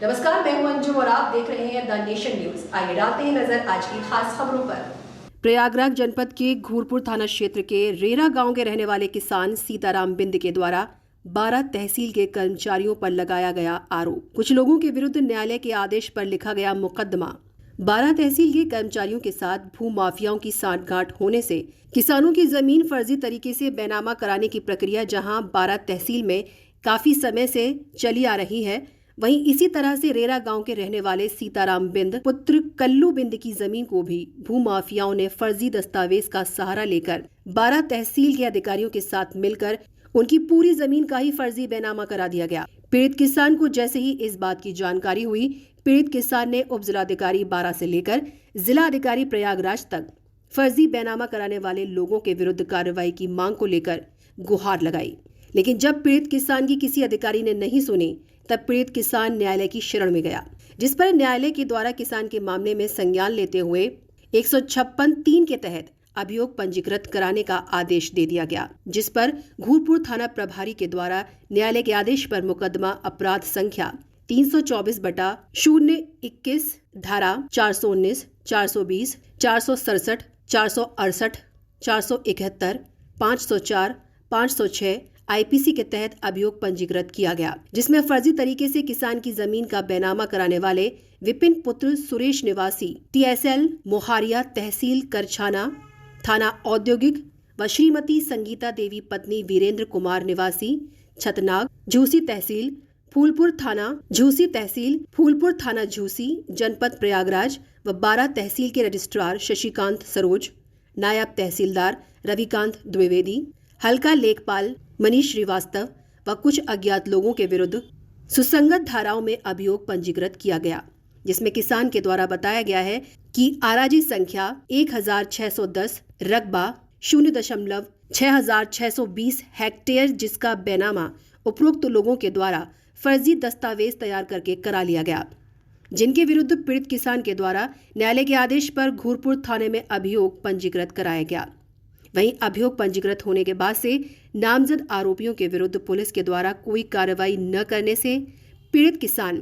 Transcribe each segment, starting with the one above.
नमस्कार, मैं हूं अंजुम और आप देख रहे हैं द नेशन न्यूज। आइए डालते हैं नजर आज की खास खबरों पर। प्रयागराज जनपद के घूरपुर थाना क्षेत्र के रेरा गांव के रहने वाले किसान सीताराम बिंद के द्वारा 12 तहसील के कर्मचारियों पर लगाया गया आरोप। कुछ लोगों के विरुद्ध न्यायालय के आदेश पर लिखा गया मुकदमा। 12 तहसील के कर्मचारियों के साथ भू माफियाओं की सांठगांठ होने से किसानों की जमीन फर्जी तरीके से बेनामा कराने की प्रक्रिया जहां 12 तहसील में काफी समय से चली आ रही है, वहीं इसी तरह से रेरा गांव के रहने वाले सीताराम बिंद पुत्र कल्लू बिंद की जमीन को भी भू माफियाओं ने फर्जी दस्तावेज का सहारा लेकर 12 तहसील के अधिकारियों के साथ मिलकर उनकी पूरी जमीन का ही फर्जी बेनामा करा दिया गया। पीड़ित किसान को जैसे ही इस बात की जानकारी हुई, पीड़ित किसान ने उप जिलाधिकारी 12 से लेकर जिला अधिकारी प्रयागराज तक फर्जी बेनामा कराने वाले लोगों के विरुद्ध कार्रवाई की मांग को लेकर गुहार लगाई। लेकिन जब पीड़ित किसान की किसी अधिकारी ने नहीं सुनी, तब पीड़ित किसान न्यायालय की शरण में गया, जिस पर न्यायालय के द्वारा किसान के मामले में संज्ञान लेते हुए 156(3) के तहत अभियोग पंजीकृत कराने का आदेश दे दिया गया, जिस पर घूरपुर थाना प्रभारी के द्वारा न्यायालय के आदेश पर मुकदमा अपराध संख्या 324/021 धारा 419, 420, 467, 468, 471, 504, 506 आईपीसी के तहत अभियोग पंजीकृत किया गया, जिसमें फर्जी तरीके से किसान की जमीन का बेनामा कराने वाले विपिन पुत्र सुरेश निवासी TSL मोहारिया तहसील करछाना थाना औद्योगिक व श्रीमती संगीता देवी पत्नी वीरेंद्र कुमार निवासी छतनाग झूसी तहसील फूलपुर थाना झूसी जनपद प्रयागराज व 12 तहसील के रजिस्ट्रार शशिकांत सरोज, नायब तहसीलदार रविकांत द्विवेदी, हल्का लेखपाल मनीष श्रीवास्तव व कुछ अज्ञात लोगों के विरुद्ध सुसंगत धाराओं में अभियोग पंजीकृत किया गया, जिसमें किसान के द्वारा बताया गया है कि आराजी संख्या 1610 रकबा 0.6620 हेक्टेयर, जिसका बेनामा उपरोक्त लोगों के द्वारा फर्जी दस्तावेज तैयार करके करा लिया गया, जिनके विरुद्ध पीड़ित किसान के द्वारा न्यायालय के आदेश पर घूरपुर थाने में अभियोग पंजीकृत कराया गया। वहीं अभियोग पंजीकृत होने के बाद से नामजद आरोपियों के विरुद्ध पुलिस के द्वारा कोई कार्रवाई न करने से पीड़ित किसान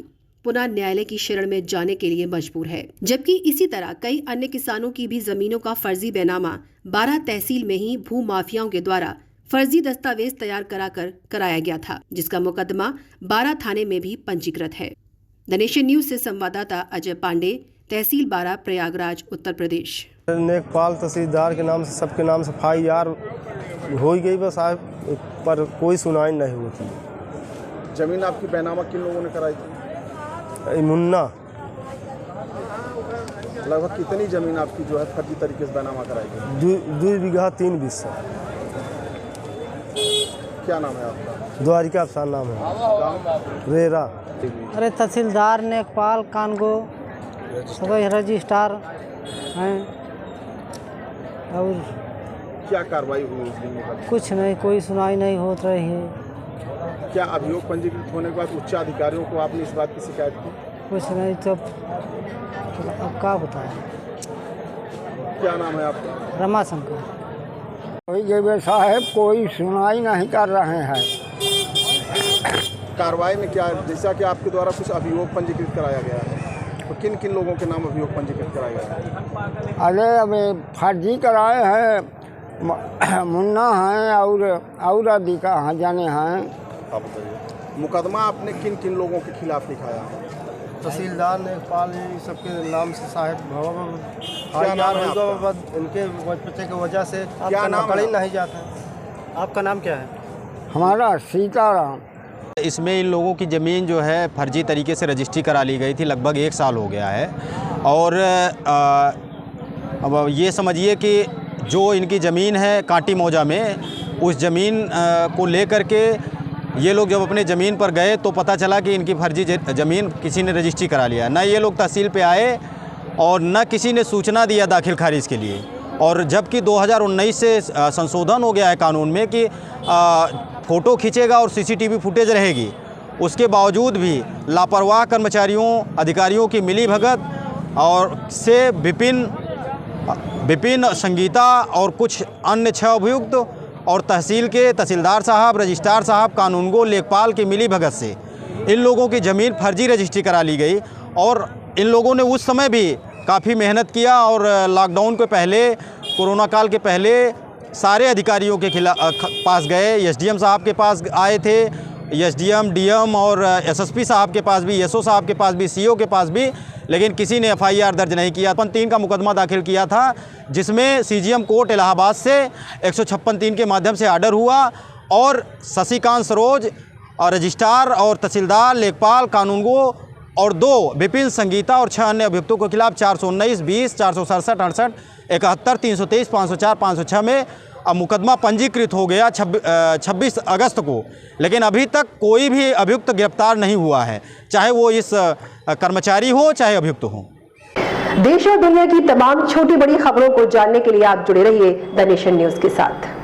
पुनः न्यायालय की शरण में जाने के लिए मजबूर है। जबकि इसी तरह कई अन्य किसानों की भी जमीनों का फर्जी बेनामा 12 तहसील में ही भू माफियाओं के द्वारा फर्जी दस्तावेज तैयार कराया गया था, जिसका मुकदमा 12 थाने में भी पंजीकृत है। द नेशन न्यूज से संवाददाता अजय पांडे, तहसील 12 प्रयागराज, उत्तर प्रदेश। नेकपाल तहसीलदार के नाम से सबके नाम से FIR हो ही गई, बस साहब पर कोई सुनाई नहीं होती। जमीन आपकी बेनामा किन लोगों ने कराई थी? मुन्ना। लगभग कितनी जमीन आपकी जो है फर्जी तरीके से बेनामा कराई गई? 2 बीघा 3 बिस्सा। क्या नाम है आपका? द्वारिका अफसान नाम है। रेरा। अरे तहसीलदार नेकपाल कानगो सभी रजिस्ट्रार हैं। और क्या कार्रवाई हुई उस दिन में? कुछ नहीं, कोई सुनाई नहीं हो रही है। क्या अभियोग पंजीकृत होने के बाद उच्च अधिकारियों को आपने इस बात की शिकायत की? कुछ नहीं, तो अब क्या बताएं। क्या नाम है आपका? रमाशंकर। कोई जब साहब कोई सुनाई नहीं कर रहे हैं। कार्रवाई में क्या, जैसा कि आपके द्वारा कुछ अभियोग पंजीकृत कराया गया है, तो किन किन लोगों के नाम अभियोग पंजीकृत कराया गया है? अरे अबे फर्जी कराए हैं, मुन्ना हैं और अधिका जाने हैं। आप बताइए, मुकदमा आपने किन किन लोगों के खिलाफ लिखाया है? तहसीलदार नेकपाल सबके नाम से साहब क्या नाम है आपका? उनके बच्चे की वजह से क्या नाम पकड़ ही है? नहीं जाता। आपका नाम क्या है? हमारा सीताराम। इसमें इन लोगों की ज़मीन जो है फर्जी तरीके से रजिस्ट्री करा ली गई थी, लगभग 1 साल हो गया है। और अब ये समझिए कि जो इनकी ज़मीन है कांटी मौजा में, उस ज़मीन को लेकर के ये लोग जब अपने ज़मीन पर गए तो पता चला कि इनकी फर्जी ज़मीन किसी ने रजिस्ट्री करा लिया। न ये लोग तहसील पे आए और न किसी ने सूचना दिया दाखिल खारिज के लिए। और जबकि 2019 से संशोधन हो गया है कानून में कि फ़ोटो खींचेगा और CCTV फुटेज रहेगी, उसके बावजूद भी लापरवाह कर्मचारियों अधिकारियों की मिलीभगत और से विपिन संगीता और कुछ अन्य 6 अभियुक्त और तहसील के तहसीलदार साहब, रजिस्ट्रार साहब, कानूनगो, लेखपाल की मिलीभगत से इन लोगों की ज़मीन फर्जी रजिस्ट्री करा ली गई। और इन लोगों ने उस समय भी काफ़ी मेहनत किया और लॉकडाउन के पहले, कोरोना काल के पहले सारे अधिकारियों के पास गए, एसडीएम साहब के पास आए थे, एसडीएम, डीएम और एसएसपी साहब के पास भी, एसओ साहब के पास भी, सीओ के पास भी, लेकिन किसी ने एफआईआर दर्ज नहीं किया। 3 का मुकदमा दाखिल किया था, जिसमें सीजीएम कोर्ट इलाहाबाद से 156(3) के माध्यम से आर्डर हुआ और शशिकांत सरोज और रजिस्ट्रार और तहसीलदार, लेखपाल, कानूनगो और 2 विपिन संगीता और 6 अन्य अभियुक्तों के खिलाफ 419, 20, 467, 68, 71, 323, 504, 506 में अब मुकदमा पंजीकृत हो गया 26 अगस्त को। लेकिन अभी तक कोई भी अभियुक्त गिरफ्तार नहीं हुआ है, चाहे वो इस कर्मचारी हो चाहे अभियुक्त हो। देश और दुनिया की तमाम छोटी बड़ी खबरों को जानने के लिए आप जुड़े रहिए द नेशन न्यूज़ के साथ।